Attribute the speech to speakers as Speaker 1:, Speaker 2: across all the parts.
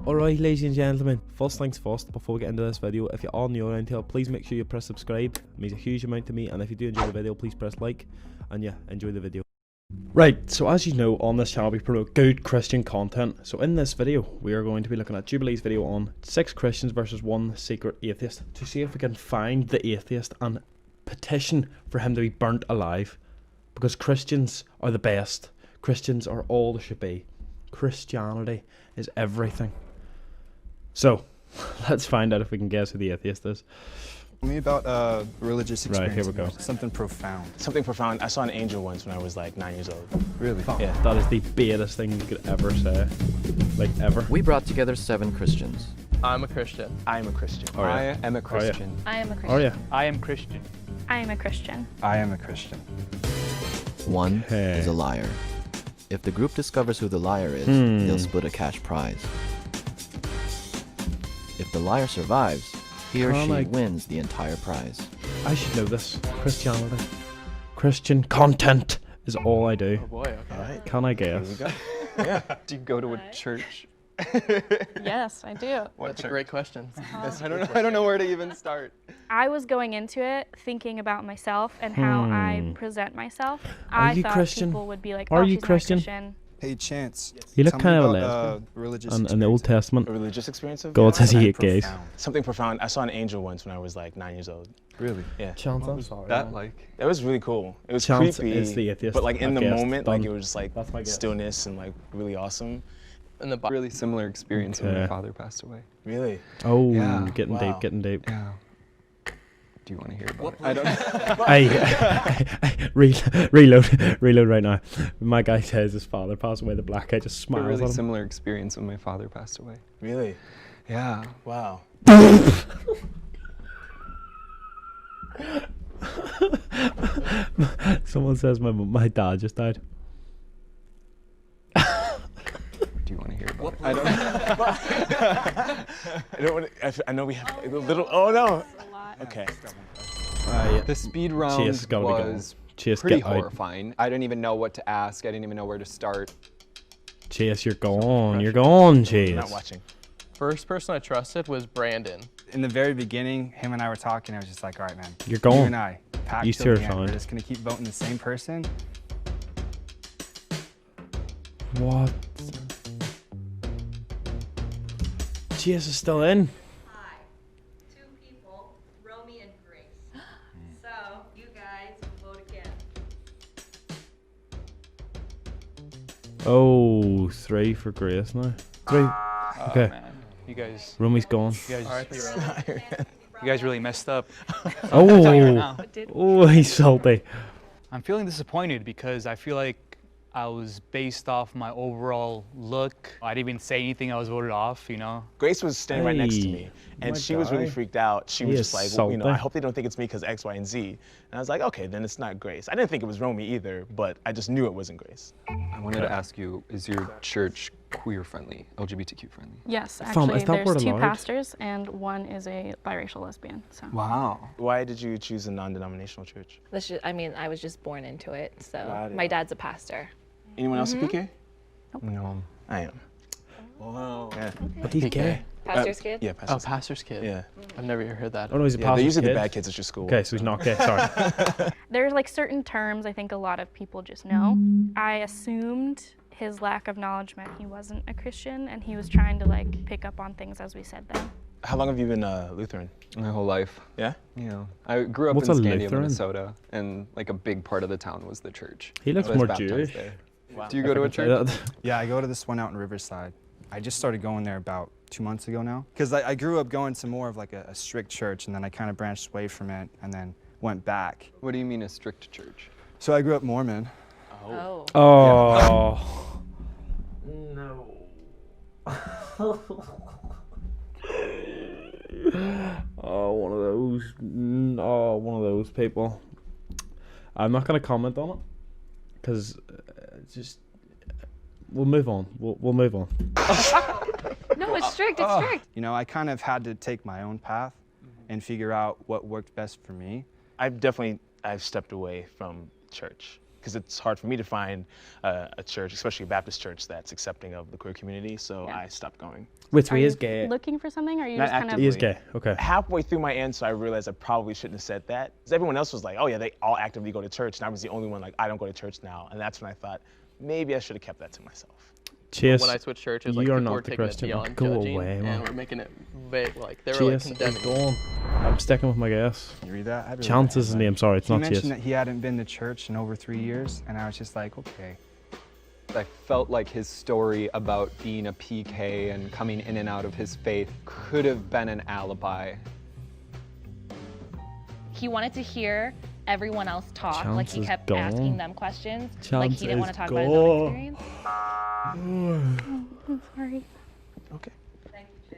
Speaker 1: Alright, ladies and gentlemen, first things first, before we get into this video, if you are new around here, please make sure you press subscribe. It means a huge amount to me, and if you do enjoy the video, please press like, and yeah, enjoy the video. Right, so as you know, on this channel we promote good Christian content. So in this video, we are going to be looking at Jubilee's video on 6 Christians versus 1 secret atheist, to see if we can find the atheist and petition for him to be burnt alive. Because Christians are the best. Christians are all there should be. Christianity is everything. So, let's find out if we can guess who the atheist is.
Speaker 2: Tell me about religious experience.
Speaker 1: Right, here we go.
Speaker 2: Something profound.
Speaker 3: Something profound. I saw an angel once when I was like 9 years old.
Speaker 2: Really?
Speaker 3: Yeah.
Speaker 1: That is the baitest thing you could ever say. Like, ever.
Speaker 4: We brought together 7 Christians.
Speaker 5: I'm a Christian.
Speaker 3: I am a Christian.
Speaker 1: Oh, yeah.
Speaker 2: I am a Christian.
Speaker 6: I am a Christian.
Speaker 1: Oh yeah.
Speaker 5: I am Christian.
Speaker 6: I am a Christian.
Speaker 2: I am a Christian.
Speaker 4: 1
Speaker 1: Hey.
Speaker 4: is a liar. If the group discovers who the liar is, they'll split a cash prize. If the liar survives, he or she wins the entire prize.
Speaker 1: I should know this. Christianity. Christian content is all I do.
Speaker 5: Oh boy, okay.
Speaker 3: Alright.
Speaker 1: Can I guess?
Speaker 3: Yeah.
Speaker 2: Do you go to a church?
Speaker 6: Yes, I do.
Speaker 5: That's a great question.
Speaker 2: I don't know where to even start.
Speaker 6: I was going into it thinking about myself and how I present myself.
Speaker 1: Are
Speaker 6: I
Speaker 1: you
Speaker 6: thought
Speaker 1: Christian?
Speaker 6: people would be like,
Speaker 1: Are
Speaker 6: "Oh,
Speaker 1: you
Speaker 6: she's not
Speaker 1: Christian?"
Speaker 6: Christian."
Speaker 2: Hey, Chance.
Speaker 1: You look
Speaker 2: tell me
Speaker 1: kind of a
Speaker 2: about,
Speaker 1: lesbian.
Speaker 2: religious
Speaker 1: In the Old
Speaker 2: experience.
Speaker 1: Testament,
Speaker 3: A religious experience of
Speaker 1: God says he
Speaker 2: Something
Speaker 1: hate gays.
Speaker 2: profound.
Speaker 3: Something profound. I saw an angel once when I was like 9 years old.
Speaker 2: Really?
Speaker 3: Yeah.
Speaker 1: Chance, I'm sorry.
Speaker 2: That like.
Speaker 3: It was really cool. It was
Speaker 1: Chance
Speaker 3: creepy.
Speaker 1: is the atheist.
Speaker 3: But like in
Speaker 1: I've
Speaker 3: the
Speaker 1: guessed.
Speaker 3: moment,
Speaker 1: Done.
Speaker 3: like it was just like
Speaker 1: That's my guess.
Speaker 3: stillness and like really awesome.
Speaker 5: In the Bible.
Speaker 7: Really similar experience when
Speaker 1: Okay.
Speaker 7: my father passed away.
Speaker 3: Really?
Speaker 1: Oh,
Speaker 7: Yeah.
Speaker 1: getting
Speaker 3: Wow.
Speaker 1: deep, getting deep.
Speaker 7: Yeah. Do you want to hear about it?
Speaker 2: I don't.
Speaker 1: Reload right now. My guy says his father passed away. The black guy just
Speaker 7: A
Speaker 1: smiles
Speaker 7: really
Speaker 1: at him.
Speaker 7: similar experience when my father passed away.
Speaker 3: Really?
Speaker 7: Yeah.
Speaker 3: Wow.
Speaker 1: Someone says my dad just died.
Speaker 7: Do you want to hear about it?
Speaker 3: I don't want to, I know we have a little. Oh no. Okay.
Speaker 7: The speed round
Speaker 1: Chase, gotta be gone.
Speaker 7: was
Speaker 1: Chase,
Speaker 7: pretty
Speaker 1: get out.
Speaker 7: horrifying. I didn't even know what to ask. I didn't even know where to start.
Speaker 1: Chase, you're gone. You're gone, Chase.
Speaker 3: I'm not watching.
Speaker 5: First person I trusted was Brandon.
Speaker 2: In the very beginning, him and I were talking. I was just like, all right, man.
Speaker 1: You're
Speaker 2: You
Speaker 1: gone.
Speaker 2: and I. Packed
Speaker 1: You
Speaker 2: till
Speaker 1: two are
Speaker 2: the end.
Speaker 1: fine.
Speaker 2: We're just gonna keep voting the same person.
Speaker 1: What? Chase is still in.
Speaker 8: Hi. 2 people, Romy and Grace. So, you guys vote again.
Speaker 1: Oh, 3 for Grace now. 3. Okay.
Speaker 9: Man, you guys
Speaker 1: Romy's gone.
Speaker 9: you guys really messed up.
Speaker 1: Oh. Oh, he's salty.
Speaker 9: I'm feeling disappointed because I feel like I was based off my overall look. I didn't even say anything. I was voted off, you know.
Speaker 3: Grace was standing right next to
Speaker 1: Hey,
Speaker 3: me, and
Speaker 1: my
Speaker 3: she was really
Speaker 1: guy.
Speaker 3: freaked out. She
Speaker 1: He
Speaker 3: was
Speaker 1: is
Speaker 3: just like, well, you know, I
Speaker 1: salty.
Speaker 3: hope they don't think it's me because X, Y, and Z. And I was like, okay, then it's not Grace. I didn't think it was Romy either, but I just knew it wasn't Grace.
Speaker 7: I wanted to ask you, is your church queer friendly, LGBTQ friendly?
Speaker 6: Yes,
Speaker 1: Fam,
Speaker 6: actually,
Speaker 1: is that word
Speaker 6: there's 2
Speaker 1: allowed?
Speaker 6: pastors and 1 is a biracial lesbian. So.
Speaker 7: Wow.
Speaker 3: Why did you choose a non-denominational church?
Speaker 10: I mean, I was just born into it, so
Speaker 3: Got it.
Speaker 10: my dad's a pastor.
Speaker 3: Anyone else a PK?
Speaker 7: No.
Speaker 3: I am. Wow. Yeah.
Speaker 1: But he's gay.
Speaker 10: Pastor's kid?
Speaker 3: Yeah,
Speaker 5: Oh,
Speaker 3: pastor's.
Speaker 5: pastor's kid.
Speaker 3: Yeah.
Speaker 5: I've never heard that.
Speaker 1: Oh no, he's a
Speaker 3: Yeah,
Speaker 1: pastor's
Speaker 3: they're usually
Speaker 1: kid.
Speaker 3: the bad kids at your school.
Speaker 1: Okay, so he's not gay. Sorry.
Speaker 6: There's like certain terms I think a lot of people just know. I assumed his lack of knowledge meant he wasn't a Christian and he was trying to like pick up on things as we said them.
Speaker 3: How long have you been Lutheran?
Speaker 7: My whole life.
Speaker 3: Yeah?
Speaker 7: You know, I grew up
Speaker 1: What's
Speaker 7: in
Speaker 1: a
Speaker 7: Scandia,
Speaker 1: Lutheran?
Speaker 7: Minnesota, and like a big part of the town was the church.
Speaker 1: He looks
Speaker 7: I was
Speaker 1: more
Speaker 7: baptized
Speaker 1: Jewish.
Speaker 7: there.
Speaker 3: Wow.
Speaker 7: Do you go to a church?
Speaker 2: Yeah, I go to this one out in Riverside. I just started going there about 2 months ago now. Because I grew up going to more of like a strict church, and then I kind of branched away from it and then went back.
Speaker 7: What do you mean a strict church?
Speaker 2: So I grew up Mormon.
Speaker 10: Oh.
Speaker 1: Oh. Oh, one of those. Oh, one of those people. I'm not gonna comment on it because just we'll move on. We'll move on.
Speaker 10: No, it's strict, it's strict.
Speaker 2: You know, I kind of had to take my own path and figure out what worked best for me.
Speaker 3: I've stepped away from church. because it's hard for me to find a church, especially a Baptist church, that's accepting of the queer community. So I stopped going.
Speaker 1: Wait, so
Speaker 6: Are
Speaker 1: he
Speaker 6: you
Speaker 1: is gay.
Speaker 6: looking for something, or are you
Speaker 3: Not
Speaker 6: just kind
Speaker 3: actively.
Speaker 1: He is gay. Okay.
Speaker 3: Halfway through my answer, I realized I probably shouldn't have said that. Because everyone else was like, oh yeah, they all actively go to church. And I was the only one like, I don't go to church now. And that's when I thought, maybe I should have kept that to myself.
Speaker 1: Chase,
Speaker 5: When I switched churches, like
Speaker 1: you are
Speaker 5: people
Speaker 1: not
Speaker 5: were
Speaker 1: the
Speaker 5: taking it
Speaker 1: Christian.
Speaker 5: beyond
Speaker 1: Go
Speaker 5: judging,
Speaker 1: away, man.
Speaker 5: and we're making it like they were like
Speaker 1: Chase,
Speaker 5: condemning.
Speaker 1: go on. I'm sticking with my guess.
Speaker 2: Can you read that? I really
Speaker 1: Chance
Speaker 2: don't
Speaker 1: is his
Speaker 2: know.
Speaker 1: name. Sorry, it's
Speaker 2: He
Speaker 1: not
Speaker 2: mentioned
Speaker 1: Chase.
Speaker 2: that he hadn't been to church in over 3 years, and I was just like, okay.
Speaker 7: I felt like his story about being a PK and coming in and out of his faith could have been an alibi.
Speaker 10: He wanted to hear everyone else talk. Like
Speaker 1: Chance
Speaker 10: he
Speaker 1: is
Speaker 10: kept
Speaker 1: gone.
Speaker 10: asking them questions. Like
Speaker 1: Chance
Speaker 10: he didn't want
Speaker 1: is
Speaker 10: to talk about his own
Speaker 1: gone.
Speaker 10: experience.
Speaker 6: I'm sorry.
Speaker 3: Okay.
Speaker 8: Thank you,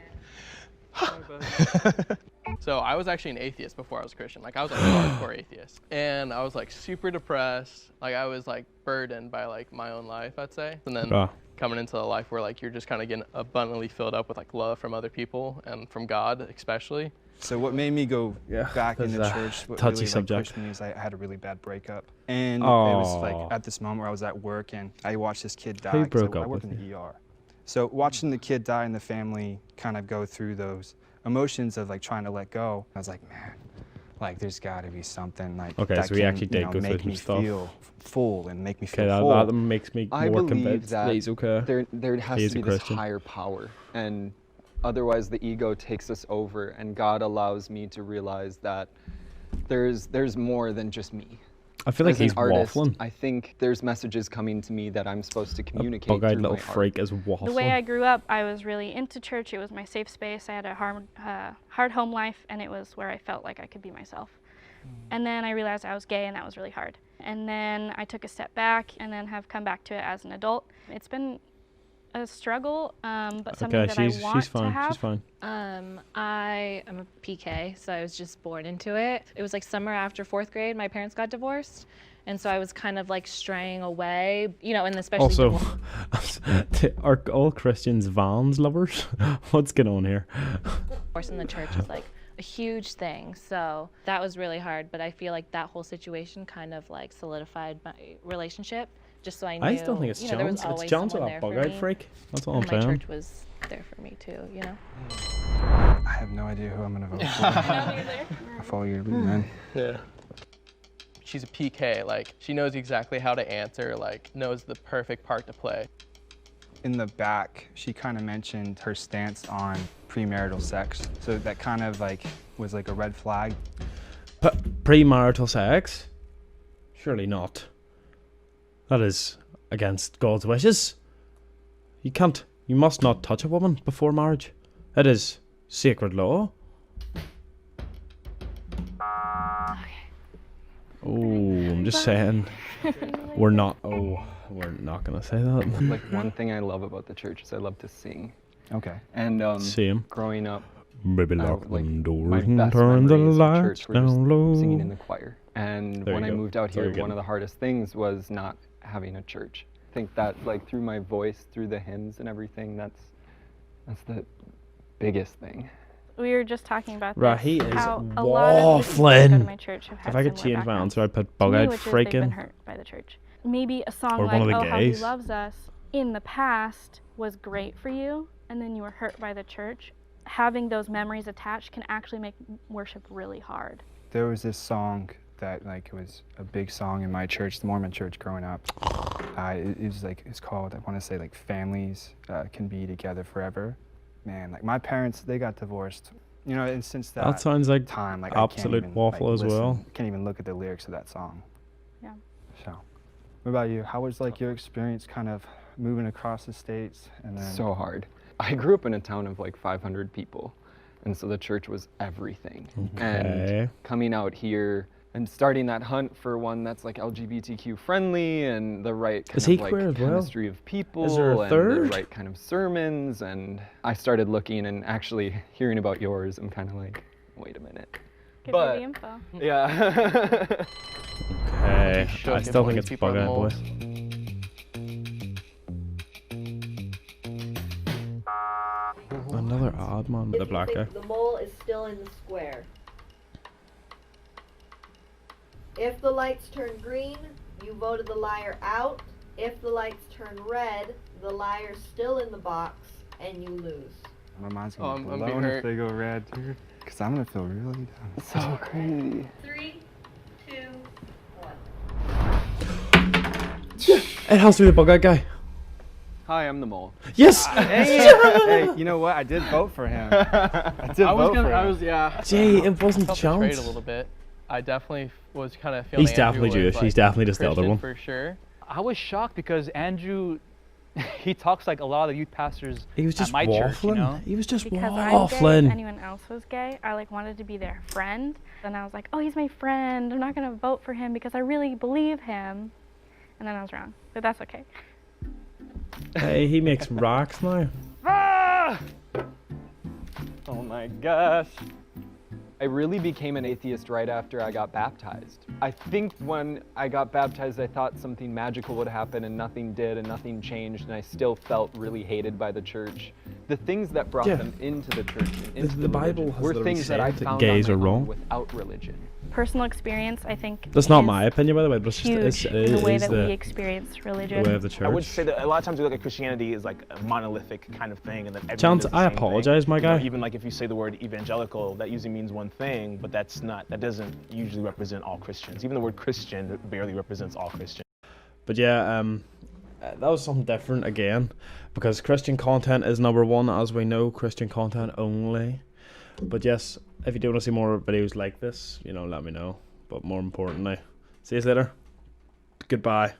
Speaker 8: Jen.
Speaker 5: So I was actually an atheist before I was a Christian. Like I was like a hardcore atheist, and I was like super depressed. Like I was like burdened by like my own life, I'd say. And then
Speaker 1: Ah.
Speaker 5: coming into a life where like you're just kind of getting abundantly filled up with like love from other people and from God especially.
Speaker 2: So what made me go back
Speaker 1: that's
Speaker 2: into
Speaker 1: a
Speaker 2: church, what
Speaker 1: touchy
Speaker 2: really
Speaker 1: subject.
Speaker 2: pushed me, is I had a really bad breakup. And it was
Speaker 1: Aw.
Speaker 2: like at this moment where I was at work and I watched this kid die.
Speaker 1: Who
Speaker 2: 'cause
Speaker 1: broke
Speaker 2: I
Speaker 1: up
Speaker 2: work
Speaker 1: with
Speaker 2: in the ER. So watching the kid die and the family kind of go through those emotions of like trying to let go, I was like, man, like there's got to be something like
Speaker 1: Okay,
Speaker 2: that
Speaker 1: so he
Speaker 2: can,
Speaker 1: actually did go through
Speaker 2: make
Speaker 1: some
Speaker 2: me
Speaker 1: stuff.
Speaker 2: feel full and make me
Speaker 1: Okay,
Speaker 2: feel full.
Speaker 1: that makes me
Speaker 7: I
Speaker 1: more
Speaker 7: believe
Speaker 1: convinced
Speaker 7: that
Speaker 1: that he's okay.
Speaker 7: there has
Speaker 1: He is
Speaker 7: to
Speaker 1: a
Speaker 7: be this
Speaker 1: Christian.
Speaker 7: higher power, and otherwise the ego takes us over, and God allows me to realize that there's more than just me.
Speaker 1: I feel like
Speaker 7: As an
Speaker 1: he's
Speaker 7: artist,
Speaker 1: waffling.
Speaker 7: I think there's messages coming to me that I'm supposed to communicate
Speaker 1: Bug-eyed
Speaker 7: through
Speaker 1: little
Speaker 7: my art.
Speaker 1: freak is waffling.
Speaker 6: The way I grew up, I was really into church. It was my safe space. I had a hard home life, and it was where I felt like I could be myself. And then I realized I was gay, and that was really hard. And then I took a step back, and then have come back to it as an adult. It's been a struggle, but something
Speaker 1: Okay,
Speaker 6: that I want
Speaker 1: she's
Speaker 6: to
Speaker 1: fine.
Speaker 6: have.
Speaker 1: She's fine.
Speaker 10: I am a PK, so I was just born into it. It was like summer after 4th grade, my parents got divorced. And so I was kind of like straying away, you know, and especially
Speaker 1: Also, are all Christians Vans lovers? What's going on here?
Speaker 10: divorce in the church is like a huge thing. So that was really hard. But I feel like that whole situation kind of like solidified my relationship, just so I knew.
Speaker 1: I still think it's
Speaker 10: you know, there was
Speaker 1: Jones. It's
Speaker 10: always
Speaker 1: Jones
Speaker 10: someone
Speaker 1: with
Speaker 10: there
Speaker 1: that
Speaker 10: for
Speaker 1: bug-eyed
Speaker 10: me.
Speaker 1: freak. That's all I'm
Speaker 10: And my
Speaker 1: saying.
Speaker 10: church was there for me too, you know.
Speaker 2: I have no idea who I'm gonna vote for. I follow your lead, man.
Speaker 5: Yeah. She's a PK. Like she knows exactly how to answer. Like knows the perfect part to play.
Speaker 2: In the back, she kind of mentioned her stance on premarital sex. So that kind of like was like a red flag.
Speaker 1: Premarital sex? Surely not. That is against God's wishes. You must not touch a woman before marriage. It is sacred law. Oh, I'm just saying. We're not gonna say that.
Speaker 7: Like one thing I love about the church is I love to sing.
Speaker 2: Okay.
Speaker 7: And
Speaker 1: Same.
Speaker 7: growing up,
Speaker 1: Maybe
Speaker 7: I-
Speaker 1: lock
Speaker 7: like,
Speaker 1: them doors
Speaker 7: my
Speaker 1: and
Speaker 7: best
Speaker 1: turn the
Speaker 7: memories of
Speaker 1: lights
Speaker 7: church were just
Speaker 1: down low.
Speaker 7: singing in the choir. And
Speaker 1: There
Speaker 7: when
Speaker 1: you
Speaker 7: I
Speaker 1: go.
Speaker 7: moved out
Speaker 1: That's all
Speaker 7: here,
Speaker 1: you're
Speaker 7: one of
Speaker 1: getting.
Speaker 7: the hardest things was not having a church. I think that like through my voice, through the hymns and everything, that's the biggest thing.
Speaker 6: We were just talking about
Speaker 1: Right,
Speaker 6: this,
Speaker 1: he is
Speaker 6: how a lot of the people that go to
Speaker 1: waffling.
Speaker 6: my church have had
Speaker 1: If I could
Speaker 6: similar
Speaker 1: change my
Speaker 6: backgrounds
Speaker 1: answer, I'd put
Speaker 6: to me,
Speaker 1: bug-eyed
Speaker 6: which is they've been
Speaker 1: freaking.
Speaker 6: hurt by the church. Maybe a song
Speaker 1: Or
Speaker 6: like
Speaker 1: one of the
Speaker 6: "Oh How He
Speaker 1: gays.
Speaker 6: Loves Us" in the past was great for you, and then you were hurt by the church. Having those memories attached can actually make worship really hard.
Speaker 2: There was this song that like was a big song in my church, the Mormon church growing up. It was like, it's called, I want to say like Families Can Be Together Forever. Man, like my parents, they got divorced. You know, and since that
Speaker 1: Sounds like
Speaker 2: time, like
Speaker 1: absolute
Speaker 2: I can't even,
Speaker 1: waffle
Speaker 2: like,
Speaker 1: as
Speaker 2: listen,
Speaker 1: well.
Speaker 2: Can't even look at the lyrics of that song.
Speaker 6: Yeah.
Speaker 2: So, what about you? How was like your experience kind of moving across the states and then?
Speaker 7: So hard. I grew up in a town of like 500 people, and so the church was everything.
Speaker 1: Okay.
Speaker 7: And coming out here and starting that hunt for one that's like LGBTQ friendly and the right kind
Speaker 1: Is he
Speaker 7: of like
Speaker 1: queer as well?
Speaker 7: chemistry of people
Speaker 1: there a
Speaker 7: and
Speaker 1: third?
Speaker 7: the right kind of sermons, and I started looking and actually hearing about yours. I'm kind of like, wait a minute.
Speaker 6: Give
Speaker 7: But-
Speaker 6: you the info.
Speaker 7: Yeah.
Speaker 1: Okay.
Speaker 5: Should
Speaker 1: I
Speaker 5: give
Speaker 1: still
Speaker 5: one
Speaker 1: think
Speaker 5: of
Speaker 1: it's
Speaker 5: these people a
Speaker 1: bug-eyed boy.
Speaker 5: mold.
Speaker 1: Another odd man with the black guy.
Speaker 8: The mole is still in the square. If the lights turn green, You voted the liar out. If the lights turn red, the liar's still in the box, and you lose.
Speaker 2: My mind's
Speaker 5: Oh,
Speaker 2: gonna
Speaker 5: I'm
Speaker 2: be
Speaker 5: being
Speaker 2: blown if
Speaker 5: hurt.
Speaker 2: they go red, dude. Cause I'm gonna feel really down.
Speaker 7: So crazy.
Speaker 8: 3, 2, 1.
Speaker 1: It has to be the bug out guy.
Speaker 7: Hi, I'm the mole.
Speaker 1: Yes!
Speaker 2: Hey, you know what? I did vote for him. I did vote for him.
Speaker 5: yeah.
Speaker 1: Jay, it wasn't
Speaker 5: I felt betrayed
Speaker 1: chance.
Speaker 5: a little bit. I definitely was kind of feeling
Speaker 1: He's definitely
Speaker 5: Andrew was,
Speaker 1: Jewish. He's
Speaker 5: like,
Speaker 1: definitely just the other
Speaker 5: Christian
Speaker 1: one.
Speaker 5: for sure.
Speaker 9: I was shocked because Andrew, he talks like a lot of the youth pastors
Speaker 1: He was just
Speaker 9: at my
Speaker 1: waffling.
Speaker 9: church, you know?
Speaker 1: He was just
Speaker 6: Because I'm gay,
Speaker 1: waffling.
Speaker 6: if anyone else was gay, I like wanted to be their friend. And I was like, oh, he's my friend. I'm not gonna vote for him because I really believe him. And then I was wrong, but that's okay.
Speaker 1: Hey, he makes rocks now.
Speaker 7: Ah! Oh my gosh. I really became an atheist right after I got baptized. I think when I got baptized, I thought something magical would happen and nothing did and nothing changed, and I still felt really hated by the church. The things that brought
Speaker 1: Yeah.
Speaker 7: them into the church, and into
Speaker 1: The Bible
Speaker 7: religion,
Speaker 1: has
Speaker 7: were
Speaker 1: literally
Speaker 7: things that I
Speaker 1: said that
Speaker 7: found
Speaker 1: gays
Speaker 7: on
Speaker 1: are
Speaker 7: my own
Speaker 1: wrong.
Speaker 7: without religion.
Speaker 6: Personal experience, I think,
Speaker 1: That's not
Speaker 6: is
Speaker 1: my opinion, by the way, but it's just
Speaker 6: huge
Speaker 1: it
Speaker 6: in the way
Speaker 1: is
Speaker 6: that
Speaker 1: the,
Speaker 6: we experience
Speaker 1: the
Speaker 6: religion.
Speaker 1: way of the church.
Speaker 3: I would say that a lot of times we look at Christianity as like a monolithic kind of thing, and that everyone
Speaker 1: Chance,
Speaker 3: does the
Speaker 1: I
Speaker 3: same thing.
Speaker 1: apologize, my
Speaker 3: You know,
Speaker 1: guy.
Speaker 3: even like if you say the word evangelical, that usually means one thing, but that doesn't usually represent all Christians. Even the word Christian barely represents all Christians.
Speaker 1: But yeah, that was something different again, because Christian content is number one, as we know, Christian content only. But yes, if you do want to see more videos like this, you know, let me know. But more importantly, see you later. Goodbye.